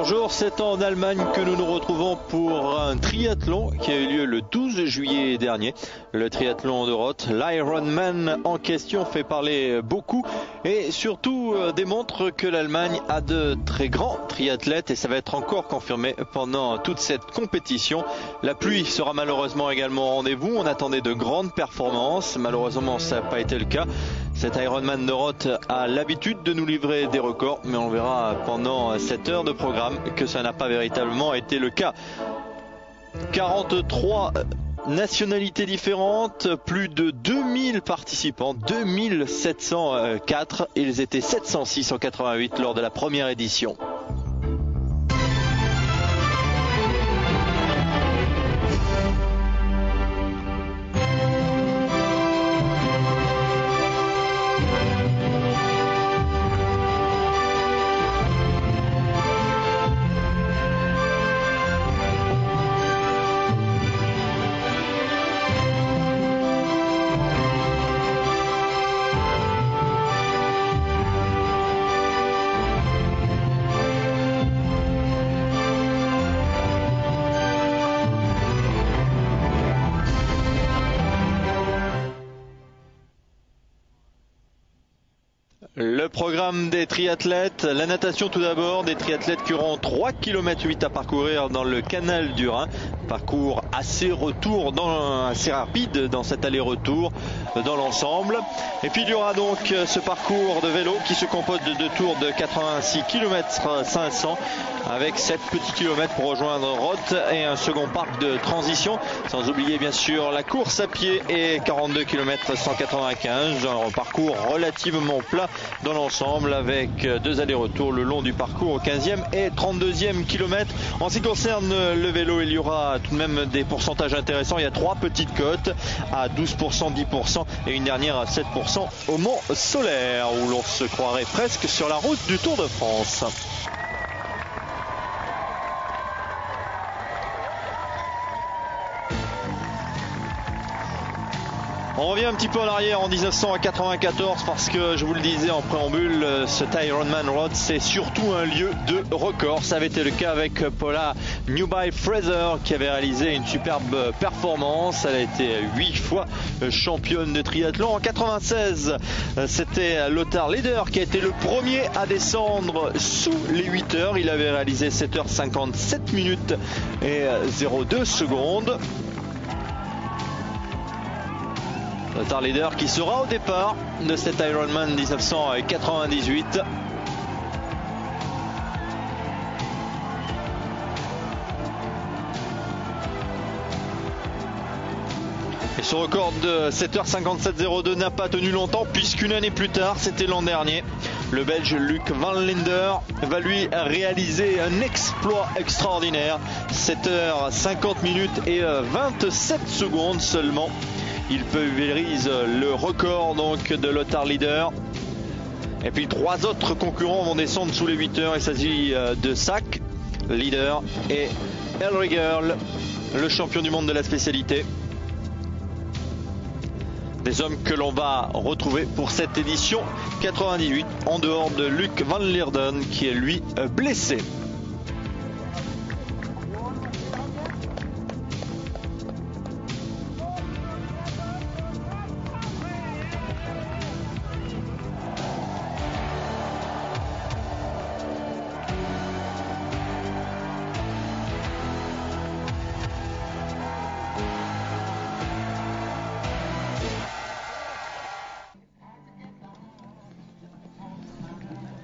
Bonjour, c'est en Allemagne que nous nous retrouvons pour un triathlon qui a eu lieu le 12 juillet dernier. Le triathlon de Roth, l'Ironman en question fait parler beaucoup et surtout démontre que l'Allemagne a de très grands triathlètes et ça va être encore confirmé pendant toute cette compétition. La pluie sera malheureusement également au rendez-vous. On attendait de grandes performances. Malheureusement, ça n'a pas été le cas. Cet Ironman de Roth a l'habitude de nous livrer des records, mais on verra pendant cette heure de programme que ça n'a pas véritablement été le cas. 43 nationalités différentes, plus de 2000 participants, 2704. Ils étaient 706 en 88 lors de la première édition. Le programme des triathlètes, la natation tout d'abord, des triathlètes qui auront 3,8 km à parcourir dans le canal du Rhin. Parcours assez rapide dans cet aller-retour dans l'ensemble. Et puis il y aura donc ce parcours de vélo qui se compose de deux tours de 86 km 500 avec 7 petits kilomètres pour rejoindre Roth et un second parc de transition. Sans oublier bien sûr la course à pied et 42 km 195. Un parcours relativement plat dans l'ensemble avec deux allers-retours le long du parcours au 15e et 32e kilomètre. En ce qui concerne le vélo, il y aura tout de même des pourcentages intéressants. Il y a 3 petites côtes à 12%, 10% et une dernière à 7% au Mont Solaire où l'on se croirait presque sur la route du Tour de France. On revient un petit peu en arrière en 1994 parce que je vous le disais en préambule, cet Ironman Roth c'est surtout un lieu de record. Ça avait été le cas avec Paula Newby-Fraser qui avait réalisé une superbe performance. Elle a été 8 fois championne de triathlon. En 96, c'était Lothar Leder qui a été le premier à descendre sous les 8 heures. Il avait réalisé 7h57 minutes et 02 secondes. Lothar Leder qui sera au départ de cet Ironman 1998. Et ce record de 7h57.02 n'a pas tenu longtemps puisqu'une année plus tard, c'était l'an dernier, le Belge Luc Van Linder va lui réaliser un exploit extraordinaire. 7h50 minutes et 27 secondes seulement. Il pulvérise le record donc de Lothar Leder. Et puis 3 autres concurrents vont descendre sous les 8 heures. Il s'agit de Sack, Leder et Elriger, le champion du monde de la spécialité. Des hommes que l'on va retrouver pour cette édition 98 en dehors de Luc Van Linden qui est lui blessé.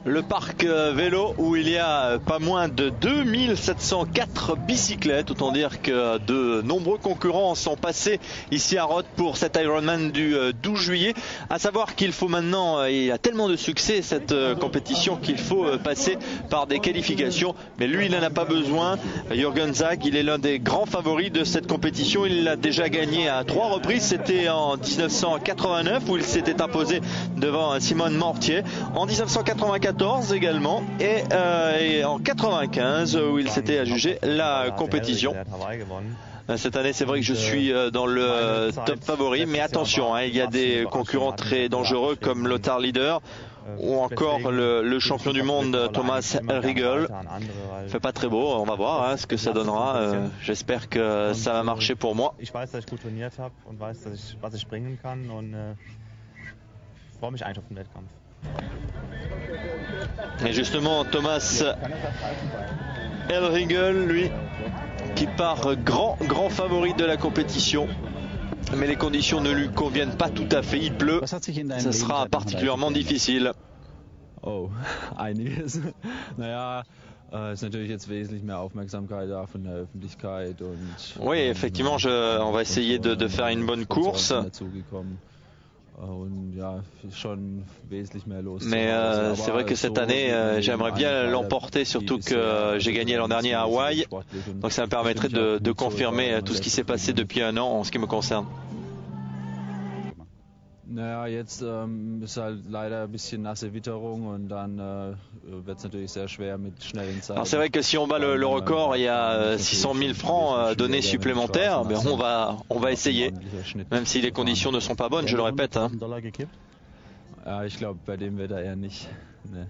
Le parc vélo où il y a pas moins de 2704 bicyclettes. Autant dire que de nombreux concurrents sont passés ici à Roth pour cet Ironman du 12 juillet. À savoir qu'il faut maintenant, il y a tellement de succès cette compétition qu'il faut passer par des qualifications. Mais lui, il n'en a pas besoin. Jürgen Zag, il est l'un des grands favoris de cette compétition. Il l'a déjà gagné à 3 reprises. C'était en 1989 où il s'était imposé devant Simone Mortier. En 1994 également et en 95 où il s'était adjugé la compétition. Cette année, c'est vrai que je suis dans le top favori, mais attention, il y a des concurrents très dangereux comme Lothar Leder ou encore le champion du monde Thomas Elriegel. Fait pas très beau, on va voir ce que ça donnera. J'espère que ça va marcher pour moi. Et justement, Thomas Elriegel, lui, qui part grand favori de la compétition. Mais les conditions ne lui conviennent pas tout à fait. Il pleut. Ça sera particulièrement difficile. Oh, einiges. Naja, ist natürlich jetzt wesentlich mehr Aufmerksamkeit da von der Öffentlichkeit und. Oui, effectivement, on va essayer de faire une bonne course. Mais c'est vrai que cette année, j'aimerais bien l'emporter, surtout que j'ai gagné l'an dernier à Hawaï. Donc ça me permettrait de confirmer tout ce qui s'est passé depuis un an en ce qui me concerne. Naja, jetzt ist halt leider ein bisschen nasse Witterung und dann wird es natürlich sehr schwer mit schnellen Zeiten. Alors c'est vrai que si on bat le record, il y a 600 000 francs donnés supplémentaires, mais on va essayer, même si les conditions ne sont pas bonnes, je le répète. Hein. Ja, ich glaube, bei dem Wetter eher nicht. Nee.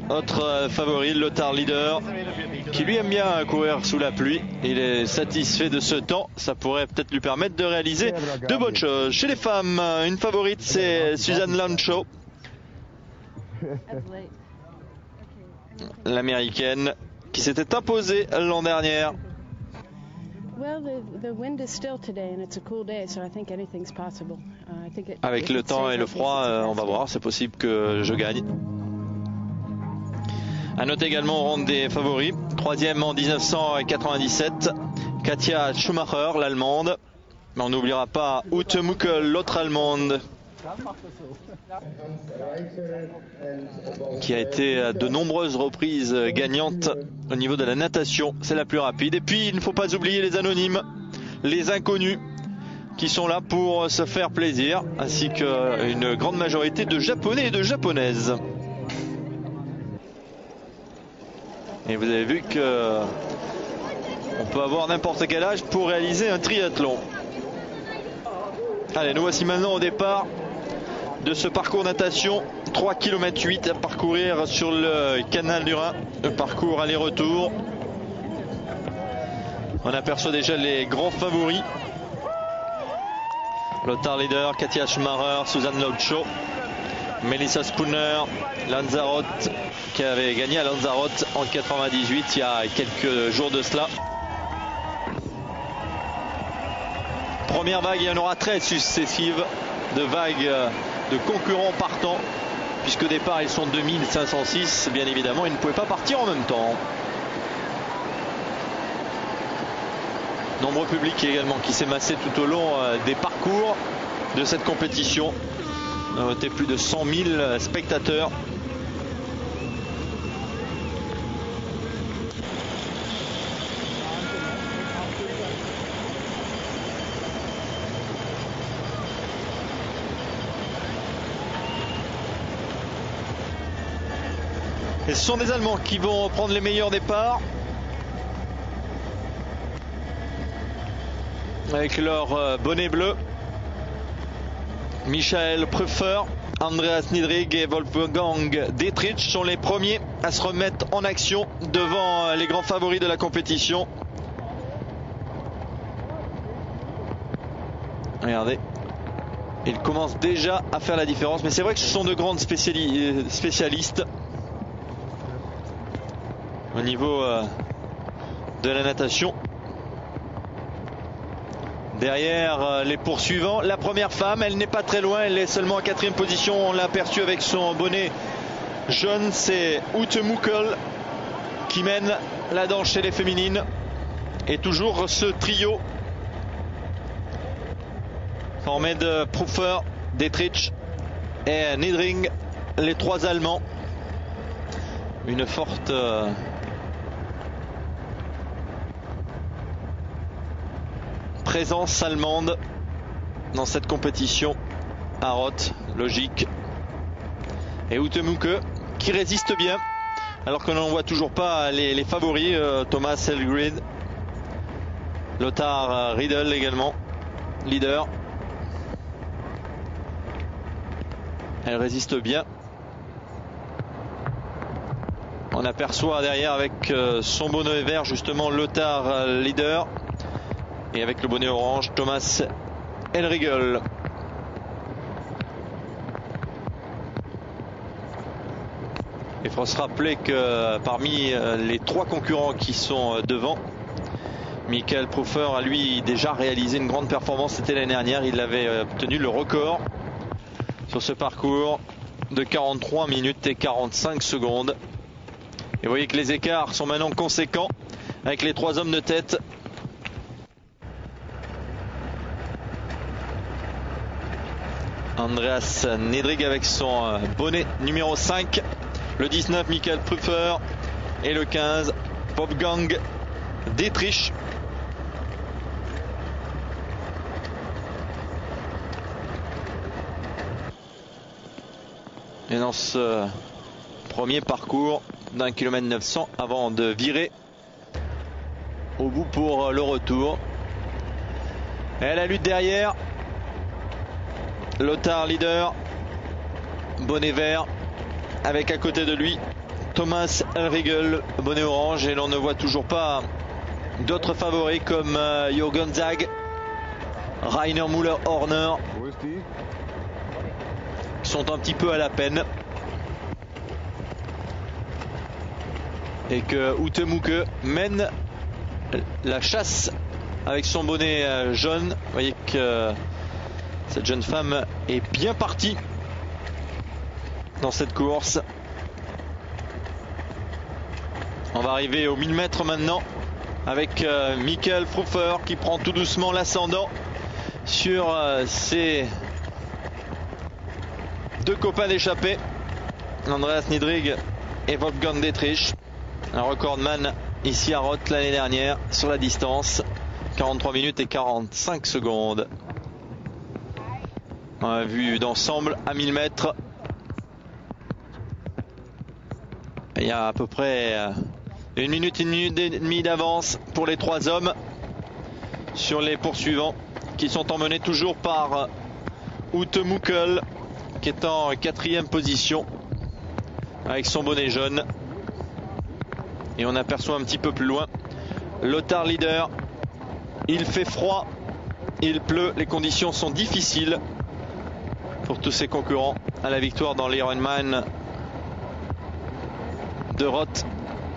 Autre favori, Lothar Leader, qui lui aime bien courir sous la pluie. Il est satisfait de ce temps. Ça pourrait peut-être lui permettre de réaliser de bonnes choses. Chez les femmes, une favorite, c'est Suzanne Lancho, l'américaine, qui s'était imposée l'an dernier. Avec le temps et le froid, on va voir, c'est possible que je gagne. À noter également au rang des favoris, troisième en 1997, Katja Schumacher, l'allemande. Mais on n'oubliera pas Ute Muckel, l'autre allemande, qui a été à de nombreuses reprises gagnante au niveau de la natation. C'est la plus rapide. Et puis il ne faut pas oublier les anonymes, les inconnus, qui sont là pour se faire plaisir, ainsi qu'une grande majorité de Japonais et de Japonaises. Et vous avez vu que on peut avoir n'importe quel âge pour réaliser un triathlon. Allez, nous voici maintenant au départ de ce parcours natation. 3 km 8 à parcourir sur le canal du Rhin. Le parcours aller-retour. On aperçoit déjà les grands favoris. Lothar Leader, Katja Schumacher, Suzanne Lancho, Melissa Spooner, Lanzarote, qui avait gagné à Lanzarote en 98 il y a quelques jours de cela. Première vague, il y en aura 13 successives de vagues de concurrents partants, puisque au départ ils sont 2506, bien évidemment ils ne pouvaient pas partir en même temps. Nombreux public également qui s'est massé tout au long des parcours de cette compétition. On a noté plus de 100 000 spectateurs. Et ce sont des Allemands qui vont prendre les meilleurs départs, avec leur bonnet bleu. Michael Prüfer, Andreas Niedrig et Wolfgang Dietrich sont les premiers à se remettre en action devant les grands favoris de la compétition. Regardez, ils commencent déjà à faire la différence, mais c'est vrai que ce sont de grandes spécialistes au niveau de la natation. Derrière les poursuivants, la première femme, elle n'est pas très loin, elle est seulement en 4e position. On l'a aperçue avec son bonnet jaune, c'est Ute Muckel qui mène la danse chez les féminines. Et toujours ce trio formé de Prüfer, Dietrich et Niedring, les 3 Allemands. Une forte présence allemande dans cette compétition à Roth, logique. Et Ute Muckel qui résiste bien, alors que l'on ne voit toujours pas les favoris, Thomas Elgrid, Lothar Riedel également, leader. Elle résiste bien. On aperçoit derrière avec son bonnet vert justement Lothar leader. Et avec le bonnet orange, Thomas Elriegel. Il faut se rappeler que parmi les 3 concurrents qui sont devant, Michael Pfruffer a lui déjà réalisé une grande performance. C'était l'année dernière. Il avait obtenu le record sur ce parcours de 43 minutes et 45 secondes. Et vous voyez que les écarts sont maintenant conséquents avec les 3 hommes de tête. Andreas Niedrig avec son bonnet numéro 5. Le 19, Michael Pfruffer. Et le 15, Wolfgang Dietrich. Et dans ce premier parcours d'1 km 900 avant de virer au bout pour le retour. Et la lutte derrière. Lothar leader, bonnet vert, avec à côté de lui Thomas Elriegel, bonnet orange, et l'on ne voit toujours pas d'autres favoris comme Jürgen Zag, Rainer Müller-Horner, qui sont un petit peu à la peine. Et que Ute Muke mène la chasse avec son bonnet jaune. Vous voyez que cette jeune femme est bien partie dans cette course. On va arriver aux 1000 mètres maintenant avec Michael Pfruffer qui prend tout doucement l'ascendant sur ses 2 copains d'échappée, Andreas Niedrig et Wolfgang Dietrich, un recordman ici à Roth l'année dernière sur la distance, 43 minutes et 45 secondes. On a vu d'ensemble à 1000 mètres. Il y a à peu près 1 minute et demie d'avance pour les 3 hommes sur les poursuivants qui sont emmenés toujours par Ute Mukel qui est en 4e position avec son bonnet jaune. Et on aperçoit un petit peu plus loin Lothar leader. Il fait froid, il pleut, les conditions sont difficiles pour tous ses concurrents à la victoire dans l'Ironman de Roth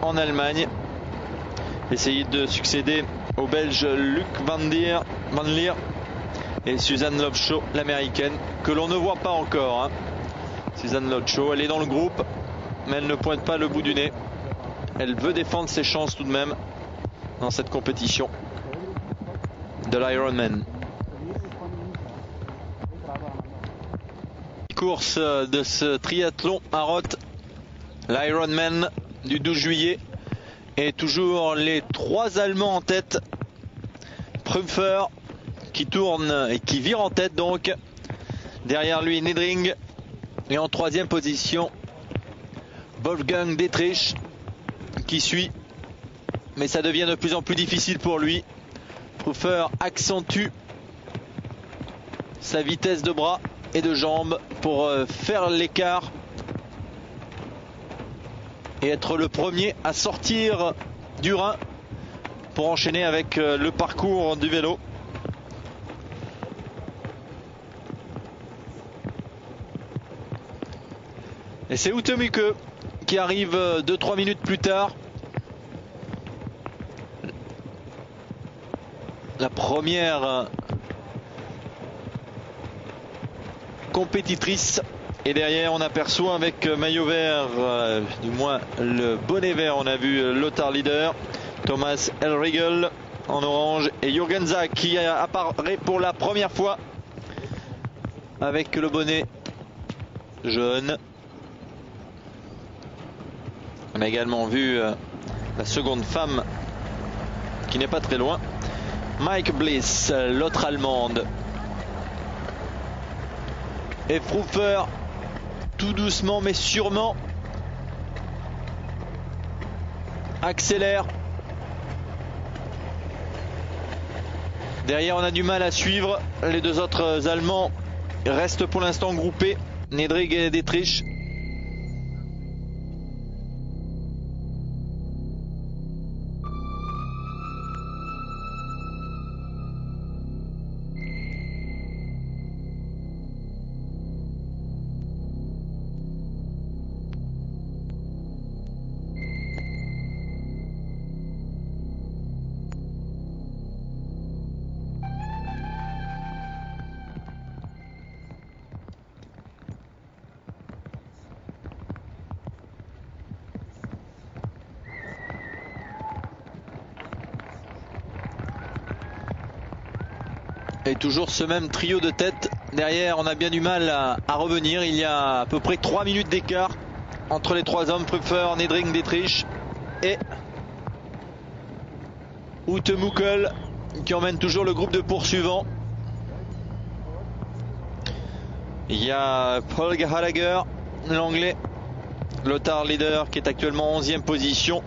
en Allemagne. Essayer de succéder au Belge Luc Van Lier et Suzanne Lobshaw, l'américaine, que l'on ne voit pas encore. Suzanne Lobshaw, elle est dans le groupe, mais elle ne pointe pas le bout du nez. Elle veut défendre ses chances tout de même dans cette compétition de l'Ironman. Course de ce triathlon à Roth, l'Ironman du 12 juillet, et toujours les 3 Allemands en tête. Pfruffer qui tourne et qui vire en tête donc. Derrière lui Niedrig, et en 3e position Wolfgang Dietrich qui suit, mais ça devient de plus en plus difficile pour lui. Pfruffer accentue sa vitesse de bras et de jambes pour faire l'écart et être le premier à sortir du Rhin pour enchaîner avec le parcours du vélo. Et c'est Ute Muke qui arrive 2-3 minutes plus tard. La première compétitrice. Et derrière on aperçoit avec maillot vert, du moins le bonnet vert, on a vu Lothar leader, Thomas Elriegel en orange et Jürgen Zag qui apparaît pour la première fois avec le bonnet jaune. On a également vu la seconde femme qui n'est pas très loin, Mike Bliss, l'autre allemande. Et Pfruffer tout doucement mais sûrement accélère. Derrière on a du mal à suivre. Les 2 autres Allemands restent pour l'instant groupés Nedrig et Dietrich. Et toujours ce même trio de tête. Derrière, on a bien du mal à revenir. Il y a à peu près 3 minutes d'écart entre les trois hommes. Prüfer, Nedring, Dietrich et Houtemukel qui emmène toujours le groupe de poursuivants. Il y a Paul Gallagher, l'anglais. Lothar Leader qui est actuellement en 11e position.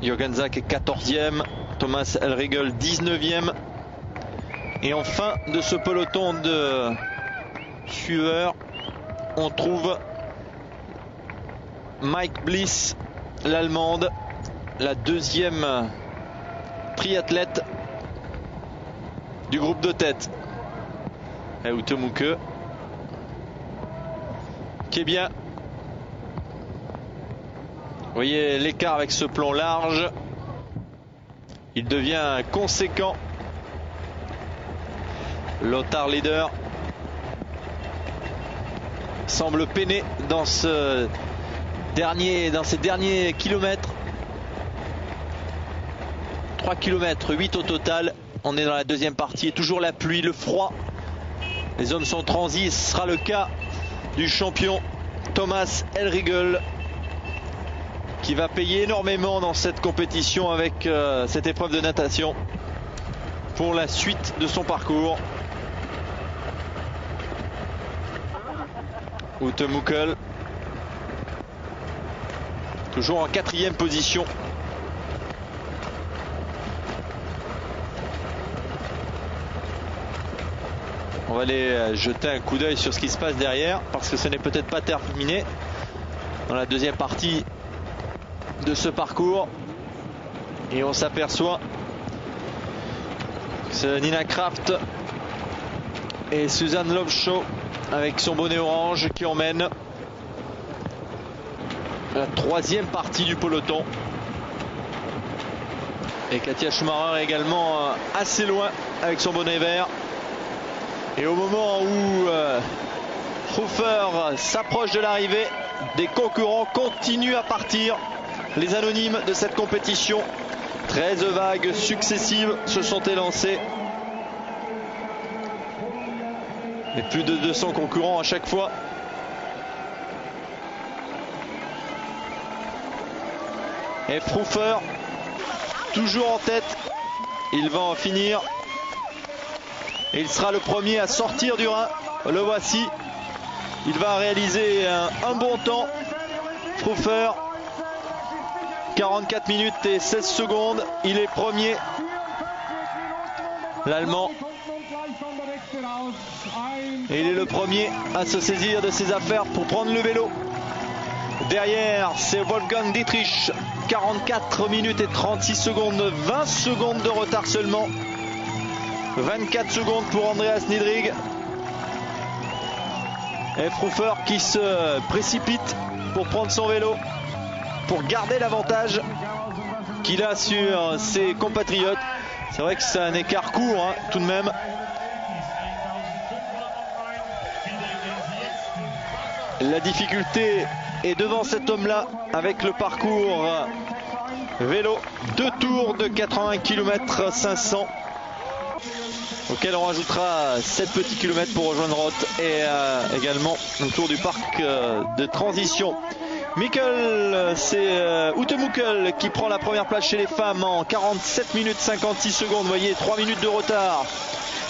Jürgen Zak est 14e. Thomas Elriegel 19e. Et en fin de ce peloton de suiveurs, on trouve Mike Bliss, l'allemande, la deuxième triathlète du groupe de tête. Et Houtemukel qui est bien. Vous voyez l'écart avec ce plan large. Il devient conséquent. Lothar Leader semble peiner dans ces derniers kilomètres. 3 km 8 au total. On est dans la deuxième partie. Et toujours la pluie, le froid. Les hommes sont transis. Ce sera le cas du champion Thomas Elriegel, qui va payer énormément dans cette compétition avec cette épreuve de natation pour la suite de son parcours. Houtemukel toujours en 4e position. On va aller jeter un coup d'œil sur ce qui se passe derrière, parce que ce n'est peut-être pas terminé dans la deuxième partie de ce parcours. Et on s'aperçoit que c'est Nina Kraft et Suzanne Lobshaw avec son bonnet orange qui emmène la 3e partie du peloton. Et Katia Schumacher est également assez loin avec son bonnet vert. Et au moment où Prüfer s'approche de l'arrivée, des concurrents continuent à partir. Les anonymes de cette compétition, 13 vagues successives se sont élancées. Et plus de 200 concurrents à chaque fois. Et Prüfer, toujours en tête, il va en finir. Et il sera le premier à sortir du Rhin. Le voici. Il va réaliser un bon temps. Prüfer, 44 minutes et 16 secondes. Il est premier. L'Allemand. Et il est le premier à se saisir de ses affaires pour prendre le vélo. Derrière, c'est Wolfgang Dietrich. 44 minutes et 36 secondes. 20 secondes de retard seulement. 24 secondes pour Andreas Nedrig. Et Prüfer qui se précipite pour prendre son vélo, pour garder l'avantage qu'il a sur ses compatriotes. C'est vrai que c'est un écart court, hein, tout de même. La difficulté est devant cet homme-là avec le parcours vélo. 2 tours de 80 km 500. Auquel on rajoutera 7 petits kilomètres pour rejoindre Roth et également un tour du parc de transition. Mikkel, c'est Houtemukel qui prend la première place chez les femmes en 47 minutes 56 secondes. Vous voyez, 3 minutes de retard.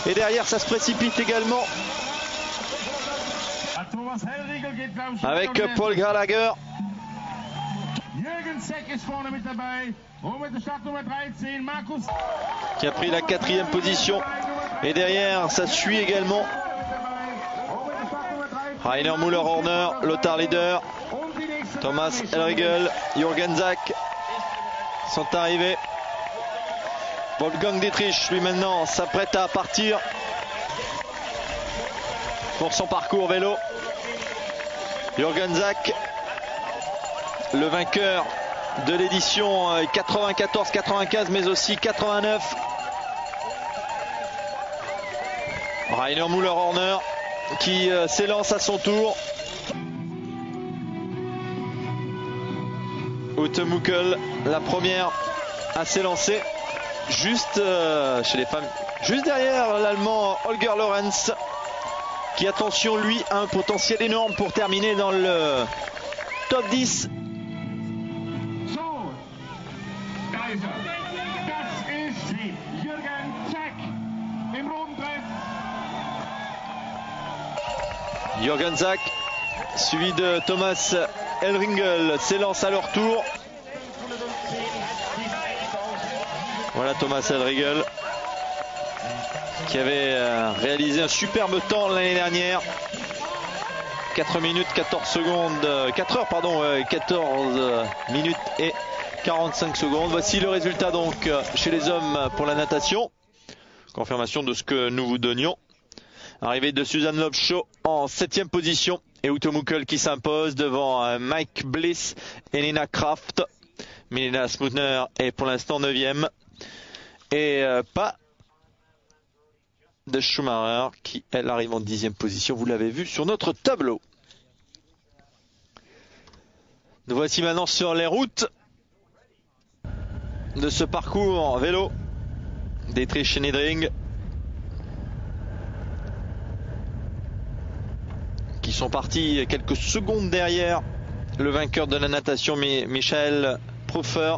Et derrière, ça se précipite également avec Paul Gallagher. Qui a pris la 4e position. Et derrière, ça suit également Rainer Müller-Horner, Lothar Leder, Thomas Elriegel, Jürgen Zak sont arrivés. Wolfgang Dietrich, lui maintenant, s'apprête à partir pour son parcours vélo. Jürgen Zak, le vainqueur de l'édition 94-95, mais aussi 89. Rainer Müller-Horner qui s'élance à son tour. Ute Muckel, la première à s'élancer, juste chez les femmes, juste derrière l'Allemand Holger Lorenz, qui, attention, lui a un potentiel énorme pour terminer dans le top 10. Jürgen Zak, suivi de Thomas Elriegel, s'élance à leur tour. Voilà Thomas Elriegel qui avait réalisé un superbe temps l'année dernière. 4 minutes 14 secondes, 4 heures pardon, 14 minutes et 45 secondes. Voici le résultat donc chez les hommes pour la natation. Confirmation de ce que nous vous donnions. Arrivée de Suzanne Lobshaw en 7e position et Ute Muckel qui s'impose devant Mike Bliss et Nina Kraft. Melina Smutner est pour l'instant 9e et pas de Schumacher qui elle arrive en 10e position. Vous l'avez vu sur notre tableau. Nous voici maintenant sur les routes de ce parcours en vélo. Dietrich et Niedring qui sont partis quelques secondes derrière le vainqueur de la natation Michael Pfruffer.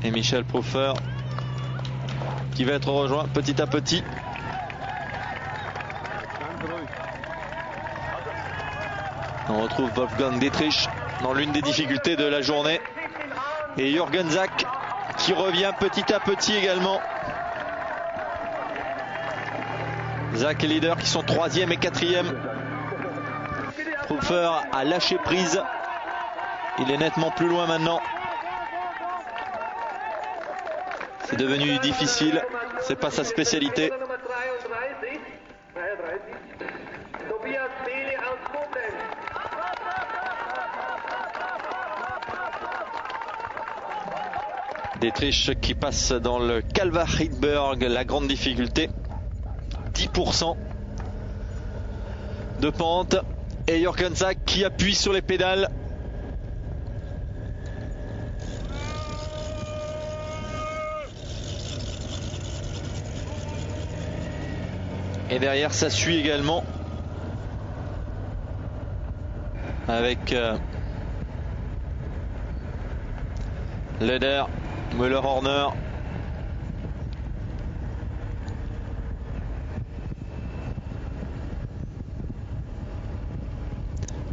Et Michael Pfruffer qui va être rejoint petit à petit. On retrouve Wolfgang Dietrich dans l'une des difficultés de la journée. Et Jürgen Zak qui revient petit à petit également. Zak et Leder qui sont 3e et 4e. Pfruffer a lâché prise. Il est nettement plus loin maintenant. C'est devenu difficile. C'est pas sa spécialité. Dietrich qui passe dans le Kalvach-Rydberg, la grande difficulté. 10% de pente. Et Jürgen Zak qui appuie sur les pédales. Et derrière ça suit également avec Leder, Müller-Horner.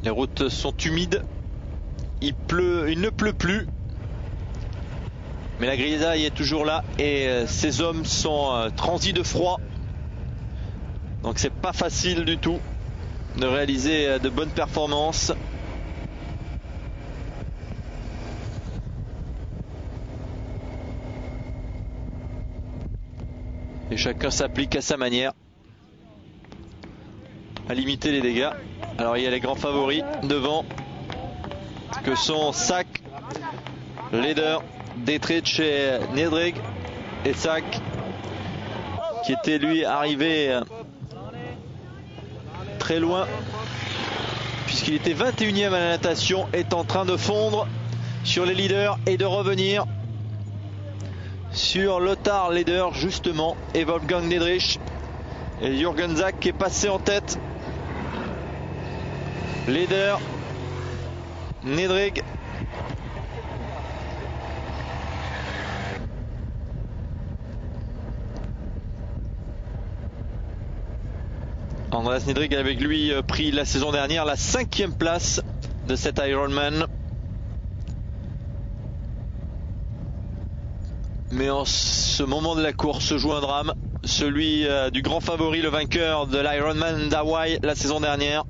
Les routes sont humides, il ne pleut plus, mais la grisaille est toujours là et ces hommes sont transis de froid. Donc c'est pas facile du tout de réaliser de bonnes performances. Et chacun s'applique à sa manière à limiter les dégâts. Alors il y a les grands favoris devant que sont Zak, Leder, Dietrich et Niedring. Et Zak qui était lui arrivé très loin puisqu'il était 21e à la natation, est en train de fondre sur les leaders et de revenir sur Lothar Leder justement et Wolfgang Dietrich. Et Jürgen Zak qui est passé en tête. Leder, Niedring, Andreas Niedring avec lui pris la saison dernière la 5e place de cet Ironman. Mais en ce moment de la course se joue un drame celui du grand favori, le vainqueur de l'Ironman d'Hawaï la saison dernière,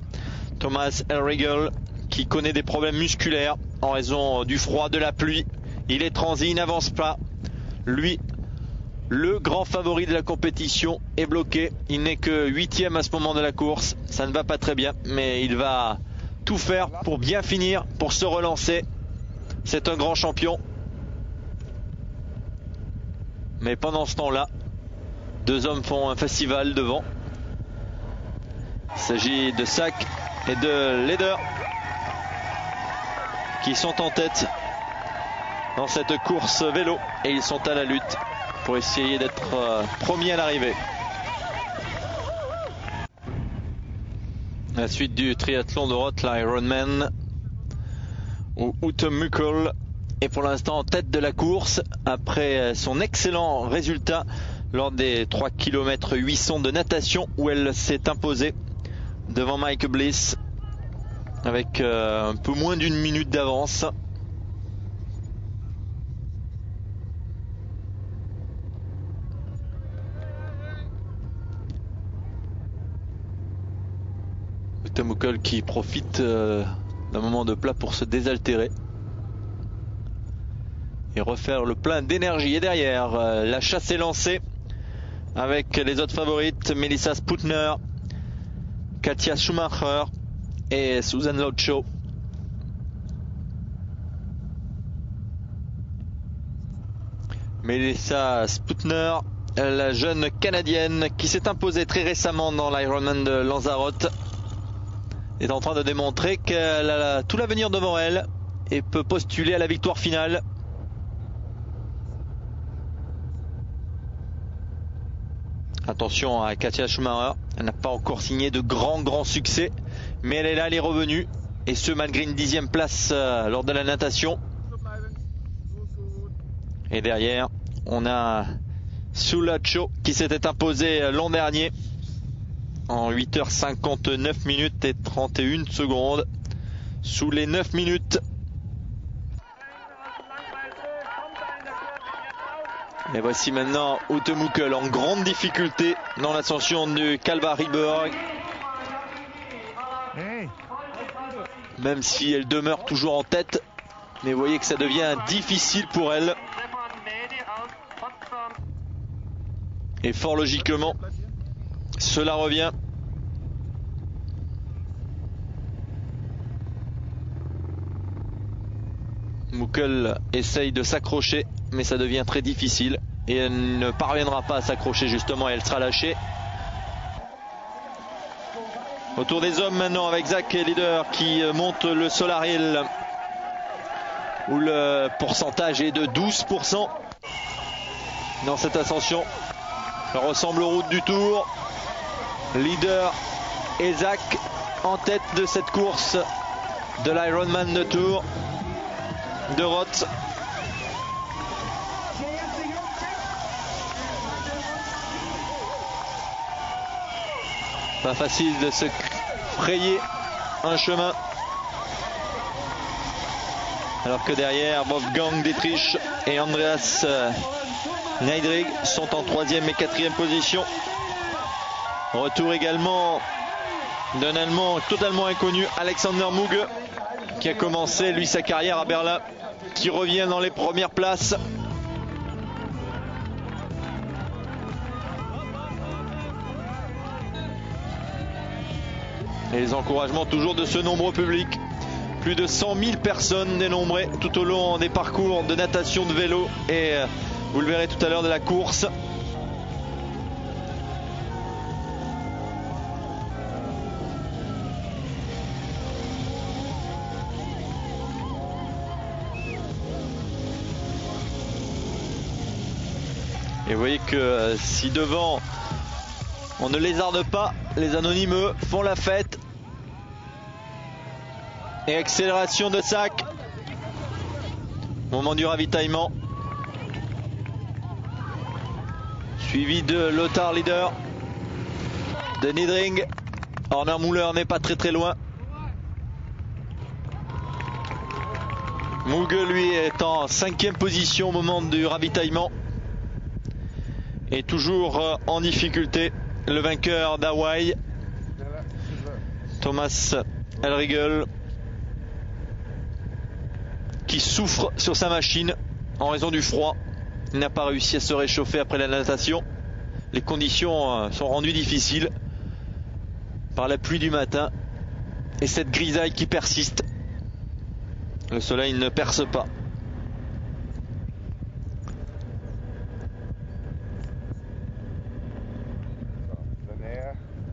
Thomas Elriegel, qui connaît des problèmes musculaires en raison du froid, de la pluie. Il est transi, il n'avance pas. Lui, le grand favori de la compétition, est bloqué. Il n'est que 8e à ce moment de la course. Ça ne va pas très bien, mais il va tout faire pour bien finir, pour se relancer. C'est un grand champion. Mais pendant ce temps-là, deux hommes font un festival devant. Il s'agit de Sack et de Leder qui sont en tête dans cette course vélo, et ils sont à la lutte pour essayer d'être premiers à l'arrivée. La suite du triathlon de Roth, l'Ironman, où Ute Mückel est pour l'instant en tête de la course après son excellent résultat lors des 3 km 800 de natation, où elle s'est imposée devant Mike Bliss avec un peu moins d'une minute d'avance. Ute Mückel qui profite d'un moment de plat pour se désaltérer et refaire le plein d'énergie. Et derrière, la chasse est lancée avec les autres favorites, Melissa Sputner, Katia Schumacher et Susan Locho. Melissa Sputner, la jeune Canadienne qui s'est imposée très récemment dans l'Ironman de Lanzarote, est en train de démontrer qu'elle a tout l'avenir devant elle et peut postuler à la victoire finale. Attention à Katia Schumacher, elle n'a pas encore signé de grand succès, mais elle est là, elle est revenue, et ce malgré une 10e place lors de la natation. Et derrière, on a Sulacho qui s'était imposé l'an dernier en 8h59 minutes et 31 secondes, sous les 9 minutes. Et voici maintenant Ute Mückel en grande difficulté dans l'ascension du Kalvariberg. Même si elle demeure toujours en tête, mais vous voyez que ça devient difficile pour elle. Et fort logiquement, cela revient. Mückel essaye de s'accrocher, mais ça devient très difficile et elle ne parviendra pas à s'accrocher justement, et elle sera lâchée. Autour des hommes maintenant avec Zach Leder qui monte le Solar Hill, où le pourcentage est de 12% dans cette ascension. Ça ressemble aux routes du Tour. Leder et Zach en tête de cette course de l'Ironman de Tour de Roth. Pas facile de se frayer un chemin, alors que derrière, Wolfgang Dietrich et Andreas Neidrig sont en 3e et 4e position. Retour également d'un Allemand totalement inconnu, Alexander Muge, qui a commencé lui sa carrière à Berlin, qui revient dans les premières places. Et les encouragements toujours de ce nombreux public. Plus de 100 000 personnes dénombrées tout au long des parcours de natation, de vélo et vous le verrez tout à l'heure de la course. Et vous voyez que si devant on ne lézarde pas, les anonymes font la fête. Et accélération de Sack. Moment du ravitaillement. Suivi de Lothar Leder, de Niedring. Horner Müller n'est pas très loin. Muge lui est en 5e position au moment du ravitaillement. est toujours en difficulté. Le vainqueur d'Hawaï, Thomas Elriegel, qui souffre sur sa machine en raison du froid. Il n'a pas réussi à se réchauffer après la natation. Les conditions sont rendues difficiles par la pluie du matin et cette grisaille qui persiste. Le soleil ne perce pas.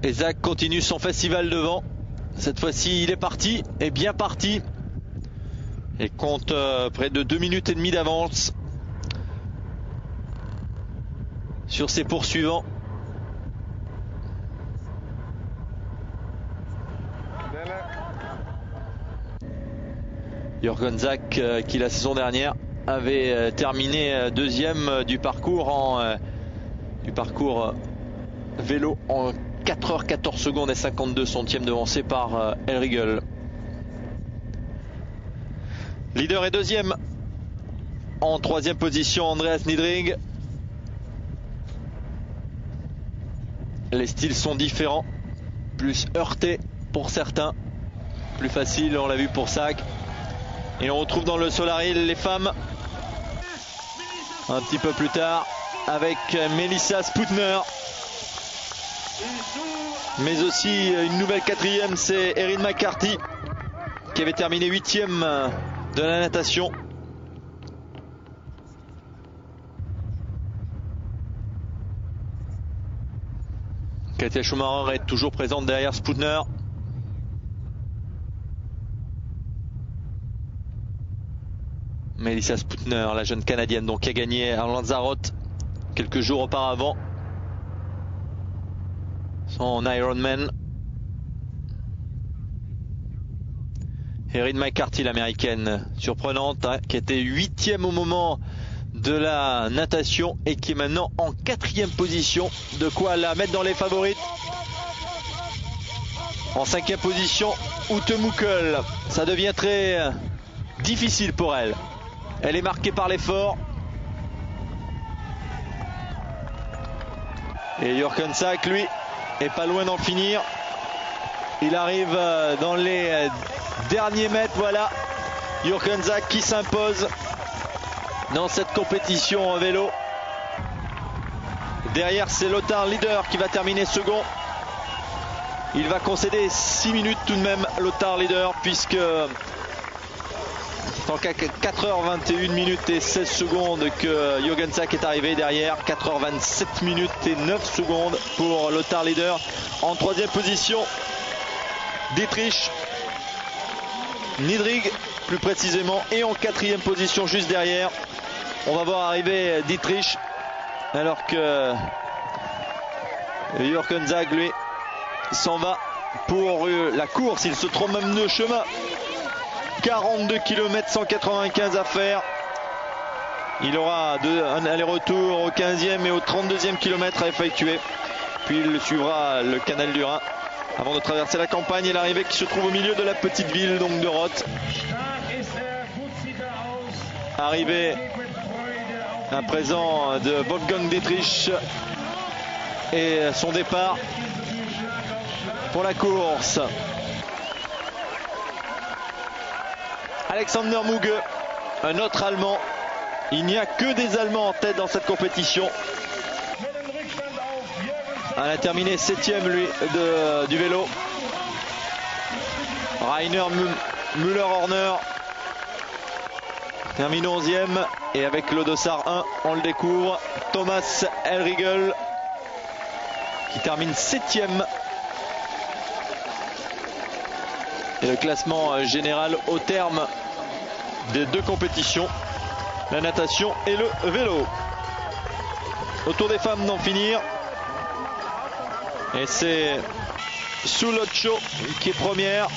Et Zach continue son festival devant. Cette fois-ci, il est parti, et bien parti. Et compte près de 2 minutes et demie d'avance sur ses poursuivants. Jürgen Zach, qui la saison dernière avait terminé deuxième du parcours vélo en 4h14 secondes et 52 centièmes, devancé par Elriegel. Leader et deuxième. En troisième position, Andreas Niedrig. Les styles sont différents, plus heurtés pour certains, plus facile, on l'a vu pour Zach. Et on retrouve dans le Solaril les femmes un petit peu plus tard avec Melissa Sputner. Mais aussi une nouvelle quatrième, c'est Erin McCarthy qui avait terminé 8e de la natation. Katia Schumacher est toujours présente derrière Sputner. Melissa Sputner, la jeune Canadienne donc, qui a gagné à Lanzarote quelques jours auparavant son Ironman. Erin McCarthy, l'américaine, surprenante, hein, qui était 8e au moment de la natation et qui est maintenant en 4e position. De quoi la mettre dans les favorites. En 5e position, Ute Muckel. Ça devient très difficile pour elle. Elle est marquée par l'effort. Et Jürgen Zach, lui, est pas loin d'en finir. Il arrive dans les derniers mètres. Voilà, Jürgen Zach qui s'impose dans cette compétition en vélo. Derrière, c'est Lothar Leder qui va terminer second. Il va concéder 6 minutes tout de même, Lothar Leder, puisque c'est en 4h21 minutes et 16 secondes que Jürgen Zach est arrivé derrière. 4h27 minutes et 9 secondes pour Lothar Leder. En 3e position, Dietrich Niedrig plus précisément. Et en 4e position juste derrière, on va voir arriver Dietrich, alors que Jürgen Zach, lui, s'en va pour la course. Il se trompe même de chemin. 42 km 195 à faire. Il aura un aller-retour au 15e et au 32e kilomètre à effectuer. Puis il suivra le canal du Rhin avant de traverser la campagne et l'arrivée qui se trouve au milieu de la petite ville donc de Roth. Arrivée à présent de Wolfgang Dietrich et son départ pour la course. Alexander Muge, un autre Allemand. Il n'y a que des Allemands en tête dans cette compétition. Il a terminé 7e lui du vélo. Rainer Müller-Horner termine 11e. Et avec le dossard 1, on le découvre, Thomas Elriegel qui termine 7e. Et le classement général au terme des deux compétitions, la natation et le vélo. Au tour des femmes d'en finir. Et c'est Suloccio qui est première.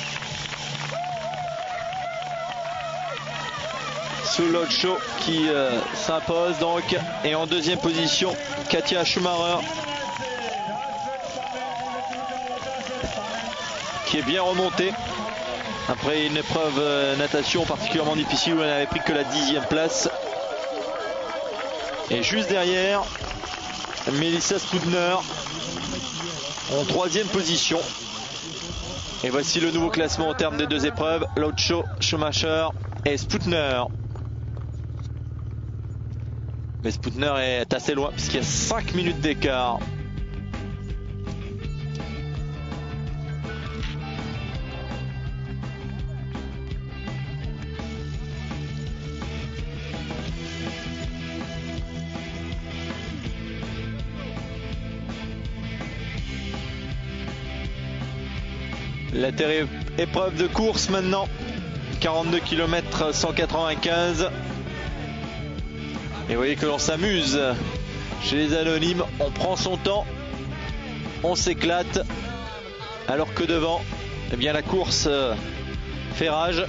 Suloccio qui s'impose donc. Et en 2e position, Katia Schumacher, qui est bien remontée après une épreuve natation particulièrement difficile où elle n'avait pris que la 10e place. Et juste derrière, Melissa Sputner en 3e position. Et voici le nouveau classement au terme des 2 épreuves. Lotcho, Schumacher et Sputner. Mais Sputner est assez loin puisqu'il y a 5 minutes d'écart. La épreuve de course maintenant, 42 km 195. Et vous voyez que l'on s'amuse chez les anonymes, on prend son temps, on s'éclate, alors que devant, eh bien la course fait rage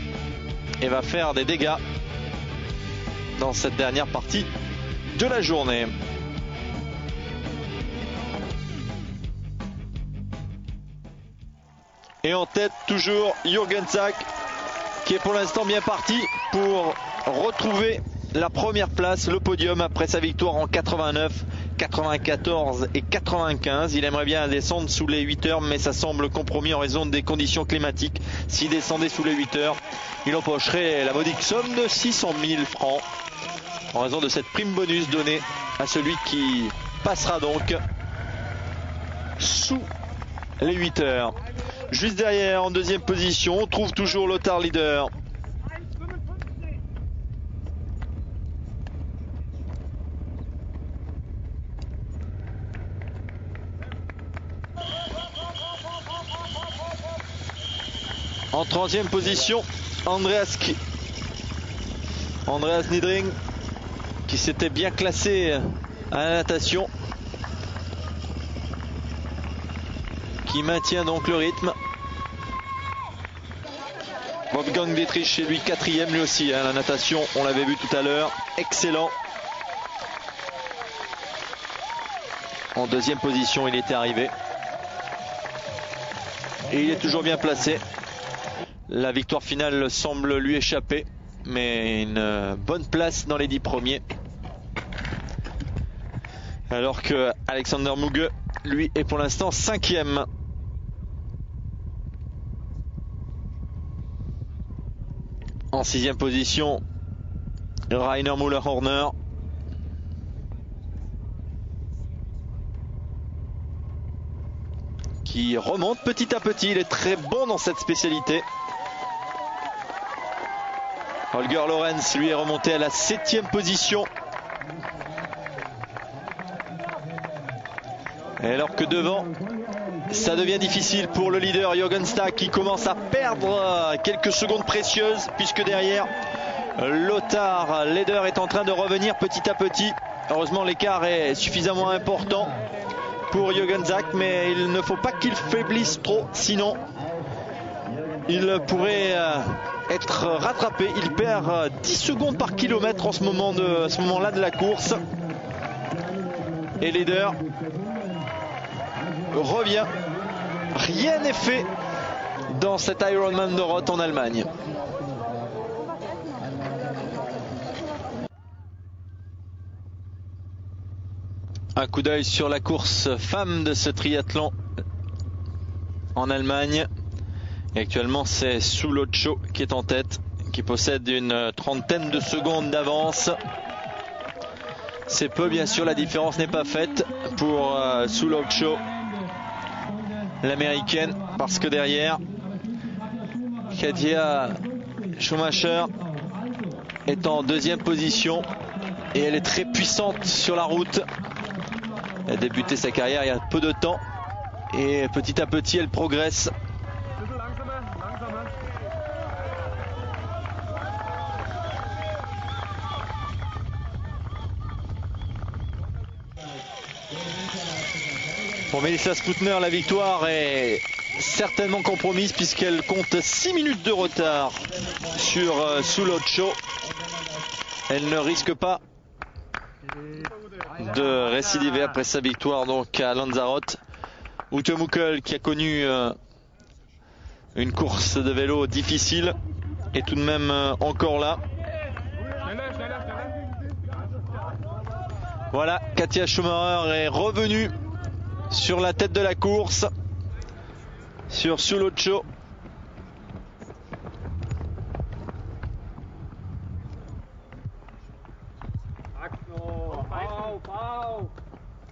et va faire des dégâts dans cette dernière partie de la journée. Et en tête toujours Jürgen Zak, qui est pour l'instant bien parti pour retrouver la première place, le podium après sa victoire en 89, 94 et 95. Il aimerait bien descendre sous les 8 heures, mais ça semble compromis en raison des conditions climatiques. S'il descendait sous les 8 heures, il empocherait la modique somme de 600 000 francs en raison de cette prime bonus donnée à celui qui passera donc sous les 8 heures. Juste derrière, en 2e position, on trouve toujours Lothar leader. En 3e position, Andreas Niedring, qui s'était bien classé à la natation, qui maintient donc le rythme. Wolfgang Dietrich chez lui 4e lui aussi, la natation, on l'avait vu tout à l'heure, excellent. En 2e position il était arrivé. Et il est toujours bien placé. La victoire finale semble lui échapper, mais une bonne place dans les 10 premiers. Alors que Alexander Muge, lui, est pour l'instant 5e. En 6e position, Rainer Müller-Horner. Qui remonte petit à petit, il est très bon dans cette spécialité. Holger Lorenz, lui, est remonté à la 7e position. Et alors que devant, ça devient difficile pour le leader Jürgen Zak, qui commence à perdre quelques secondes précieuses, puisque derrière, Lothar Leder est en train de revenir petit à petit. Heureusement, l'écart est suffisamment important pour Jürgen Zak, mais il ne faut pas qu'il faiblisse trop, sinon il pourrait être rattrapé. Il perd 10 secondes par kilomètre en ce moment-là de la course. Et Leder revient. Rien n'est fait dans cet Ironman de Roth en Allemagne. Un coup d'œil sur la course femme de ce triathlon en Allemagne. Et actuellement, c'est Suloccio qui est en tête, qui possède une 30aine de secondes d'avance. C'est peu, bien sûr, la différence n'est pas faite pour Suloccio, l'américaine, parce que derrière, Katia Schumacher est en 2e position et elle est très puissante sur la route. Elle a débuté sa carrière il y a peu de temps et petit à petit elle progresse. Pour Melissa Sputner, la victoire est certainement compromise puisqu'elle compte 6 minutes de retard sur Suloccio. Elle ne risque pas de récidiver après sa victoire donc à Lanzarote. Ute Mukel, qui a connu une course de vélo difficile, est tout de même encore là. Voilà, Katia Schumacher est revenue sur la tête de la course, sur Sul8.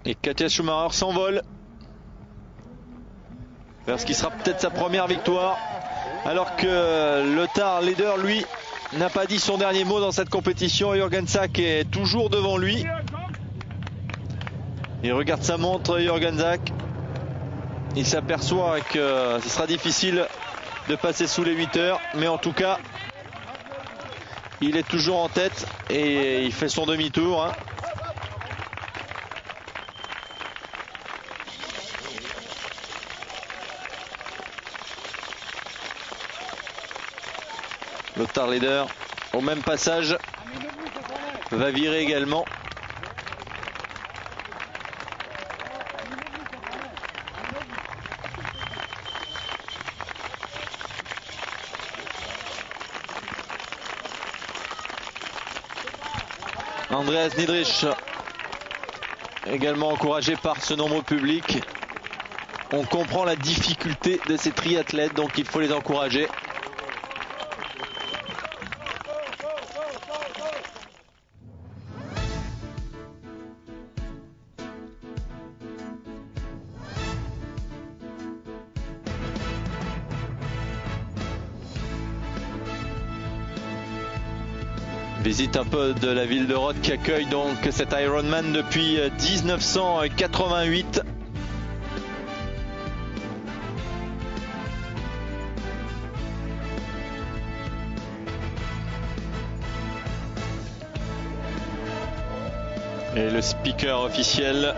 Et Katia Schumacher s'envole vers ce qui sera peut-être sa première victoire, alors que Lothar Leder, lui, n'a pas dit son dernier mot dans cette compétition. Jürgen Zak est toujours devant lui. Il regarde sa montre, Jürgen Zak. Il s'aperçoit que ce sera difficile de passer sous les 8 heures, mais en tout cas, il est toujours en tête et il fait son demi-tour. Lothar Leder, au même passage, va virer également. Andreas Niedrich, également encouragé par ce nombreux public. On comprend la difficulté de ces triathlètes, donc il faut les encourager. Visite un peu de la ville de Roth qui accueille donc cet Ironman depuis 1988. Et le speaker officiel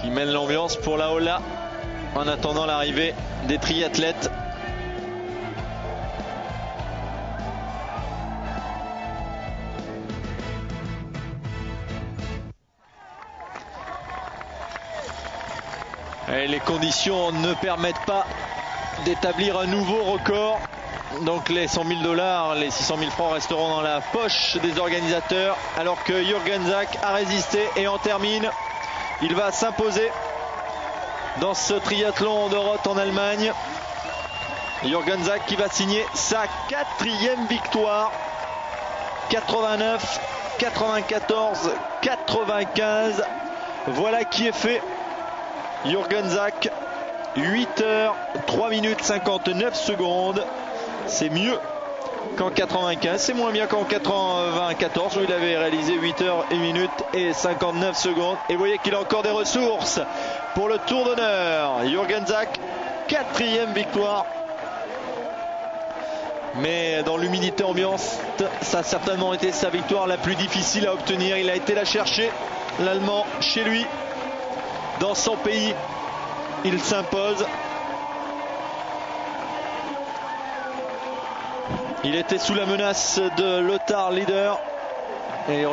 qui mène l'ambiance pour la Ola en attendant l'arrivée des triathlètes. Et les conditions ne permettent pas d'établir un nouveau record. Donc les 100 000 $, les 600 000 francs resteront dans la poche des organisateurs. Alors que Jürgen Zak a résisté et en termine. Il va s'imposer dans ce triathlon de Roth en Allemagne. Jürgen Zak qui va signer sa 4e victoire. 89, 94, 95. Voilà qui est fait. Jürgen Zak, 8 heures, 3 minutes 59 secondes. C'est mieux qu'en 95. C'est moins bien qu'en 94 où il avait réalisé 8 heures, 1 minute et 59 secondes. Et vous voyez qu'il a encore des ressources pour le Tour d'honneur. Jürgen Zak, 4e victoire. Mais dans l'humidité ambiante, ça a certainement été sa victoire la plus difficile à obtenir. Il a été la chercher, l'Allemand, chez lui. Dans son pays, il s'impose. Il était sous la menace de Lothar Leder. Et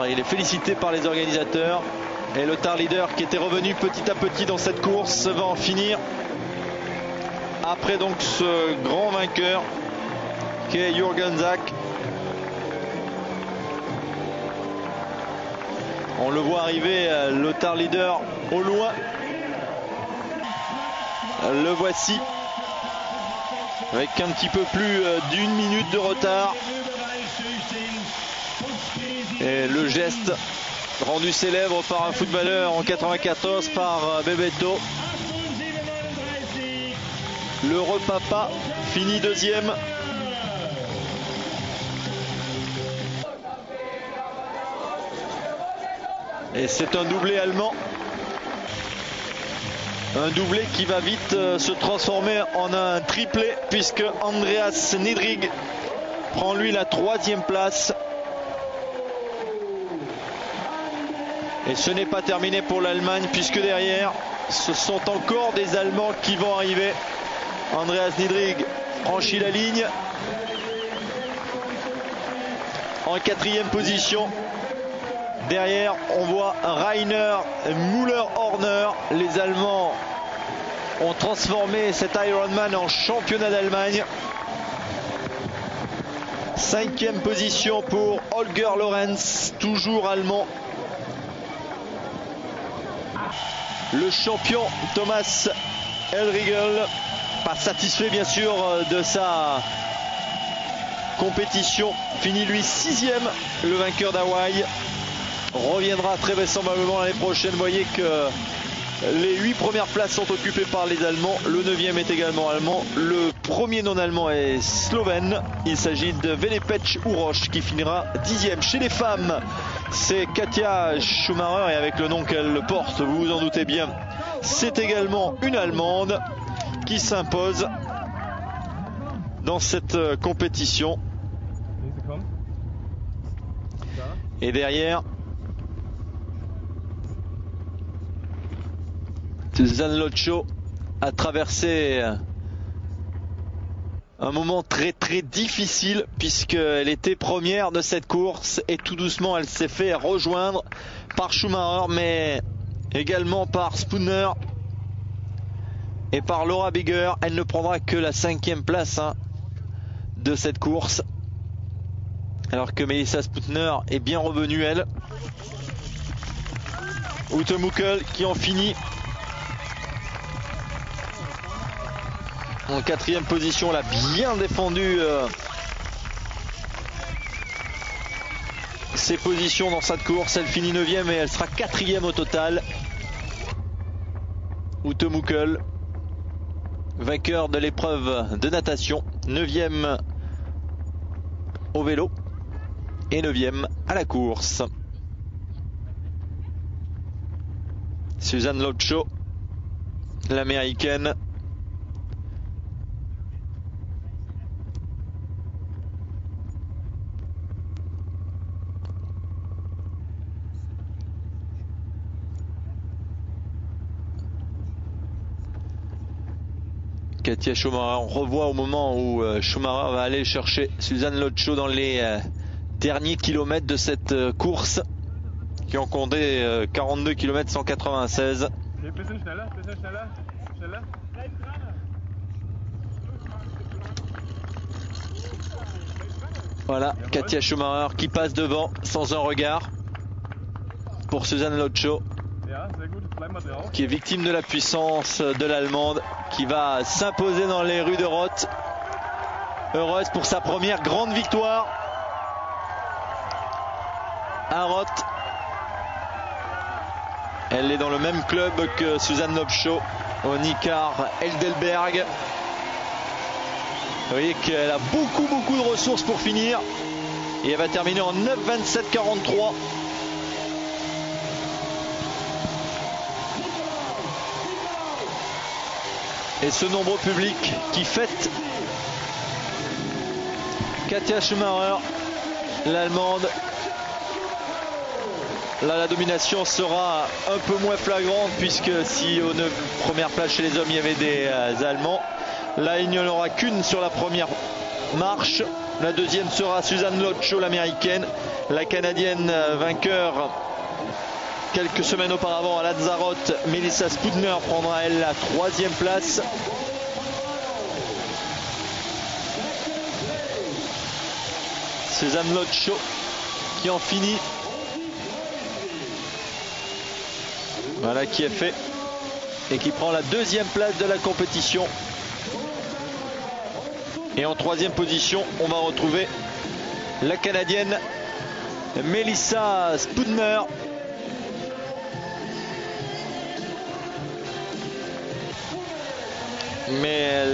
il est félicité par les organisateurs. Et Lothar Leder, qui était revenu petit à petit dans cette course, va en finir. Après donc ce grand vainqueur, qui est Jürgen Zak. On le voit arriver, Lothar Leder au loin. Le voici avec un petit peu plus d'1 minute de retard. Et le geste rendu célèbre par un footballeur en 94 par Bebeto. L'heureux papa finit 2e. Et c'est un doublé allemand. Un doublé qui va vite se transformer en un triplé, puisque Andreas Niedrich prend lui la 3e place. Et ce n'est pas terminé pour l'Allemagne, puisque derrière, ce sont encore des Allemands qui vont arriver. Andreas Niedrich franchit la ligne en 4e position. Derrière, on voit Rainer Müller-Horner. Les Allemands ont transformé cet Ironman en championnat d'Allemagne. 5e position pour Holger Lorenz, toujours allemand. Le champion Thomas Elriegel, pas satisfait bien sûr de sa compétition, finit lui 6e. Le vainqueur d'Hawaï reviendra très vraisemblablement l'année prochaine. Vous voyez que les 8 premières places sont occupées par les Allemands. Le 9e est également allemand. Le premier non-allemand est slovène. Il s'agit de Velepech Uroš qui finira 10e. Chez les femmes, c'est Katja Schumacher et avec le nom qu'elle porte, vous vous en doutez bien, c'est également une Allemande qui s'impose dans cette compétition. Et derrière, Suzanne Lotcho a traversé un moment très difficile puisqu'elle était première de cette course et tout doucement elle s'est fait rejoindre par Schumacher mais également par Spooner et par Laura Bigger. Elle ne prendra que la 5e place de cette course alors que Melissa Spooner est bien revenue elle. Ute Muckel qui en finit en 4e position. Elle a bien défendu ses positions dans cette course. Elle finit 9e et elle sera 4e au total. Ute Muckel, vainqueur de l'épreuve de natation, 9e au vélo et 9e à la course. Suzanne Lotcho, l'américaine, Katja Schumacher. On revoit au moment où Schumacher va aller chercher Suzanne Lotcho dans les derniers kilomètres de cette course qui ont compté 42 km 196. Voilà, Katja Schumacher qui passe devant sans un regard pour Suzanne Lotcho, qui est victime de la puissance de l'Allemande, qui va s'imposer dans les rues de Roth. Heureuse pour sa première grande victoire à Roth. Elle est dans le même club que Suzanne Lotcho, au Nicar Heidelberg. Vous voyez qu'elle a beaucoup de ressources pour finir. Et elle va terminer en 9:27:43. Et ce nombreux public qui fête Katja Schumacher, l'Allemande. Là, la domination sera un peu moins flagrante puisque si aux 9 premières places chez les hommes il y avait des Allemands, là il n'y en aura qu'une sur la première marche. La deuxième sera Suzanne Lotcho, l'américaine. La canadienne vainqueur quelques semaines auparavant à Lanzarote, Melissa Spooner, prendra elle la 3e place. Suzanne Lotcho qui en finit. Voilà qui est fait et qui prend la 2e place de la compétition. Et en 3e position, on va retrouver la Canadienne Melissa Spooner. Mais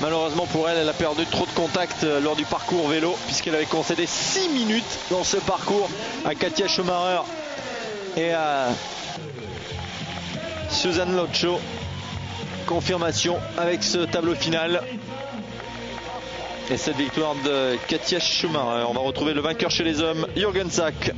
malheureusement pour elle, elle a perdu trop de contact lors du parcours vélo puisqu'elle avait concédé 6 minutes dans ce parcours à Katja Schumacher et à Suzanne Lotcho. Confirmation avec ce tableau final et cette victoire de Katja Schumacher. On va retrouver le vainqueur chez les hommes, Jürgen Sack.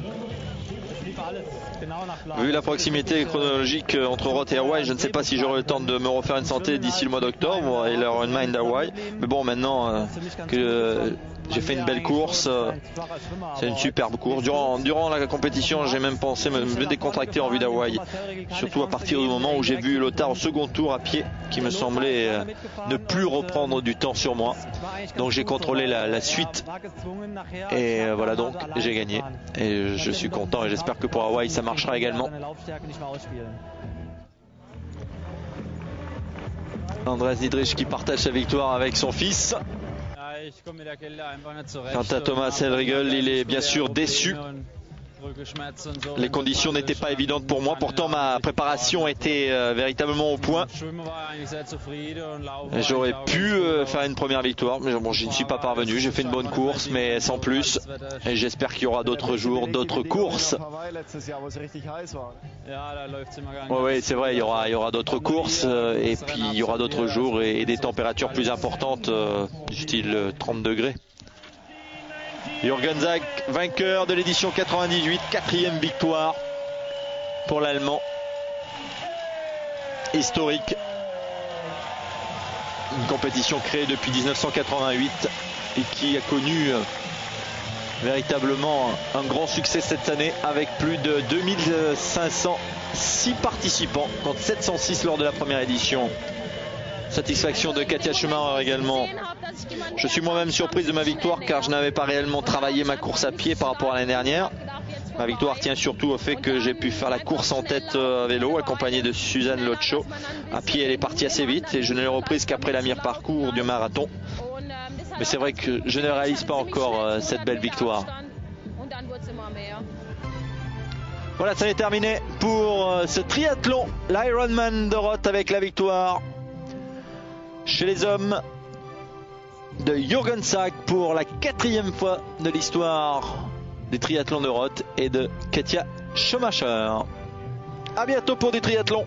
Vu la proximité chronologique entre Roth et Hawaï, je ne sais pas si j'aurai le temps de me refaire une santé d'ici le mois d'octobre et leur Mind Hawaï. Mais bon, maintenant que J'ai fait une belle course. C'est une superbe course. Durant la compétition, j'ai même pensé me décontracter en vue d'Hawaï. Surtout à partir du moment où j'ai vu Lothar au second tour à pied, qui me semblait ne plus reprendre du temps sur moi. Donc j'ai contrôlé la suite. Et voilà, donc j'ai gagné. Et je suis content et j'espère que pour Hawaï ça marchera également. Andreas Niedrich qui partage sa victoire avec son fils. Quant à Thomas Hellriegel, il est bien sûr déçu. Les conditions n'étaient pas évidentes pour moi, pourtant ma préparation était véritablement au point. J'aurais pu faire une première victoire, mais bon, je ne suis pas parvenu. J'ai fait une bonne course, mais sans plus. Et j'espère qu'il y aura d'autres jours, d'autres courses. Oui, c'est vrai, il y aura d'autres courses, et puis il y aura d'autres jours et des températures plus importantes, du style 30 degrés. Jürgen Zag, vainqueur de l'édition 98, 4e victoire pour l'Allemand. Historique. Une compétition créée depuis 1988 et qui a connu véritablement un grand succès cette année avec plus de 2506 participants contre 706 lors de la première édition. Satisfaction de Katia Schumacher également. Je suis moi-même surprise de ma victoire car je n'avais pas réellement travaillé ma course à pied par rapport à l'année dernière. Ma victoire tient surtout au fait que j'ai pu faire la course en tête à vélo accompagnée de Suzanne Lotcho. À pied elle est partie assez vite et je ne l'ai reprise qu'après la mi-parcours du marathon. Mais c'est vrai que je ne réalise pas encore cette belle victoire. Voilà, ça est terminé pour ce triathlon, l'Ironman de Roth avec la victoire chez les hommes de Jürgen Zag pour la 4e fois de l'histoire des triathlons de Roth et de Katia Schumacher. À bientôt pour des triathlons.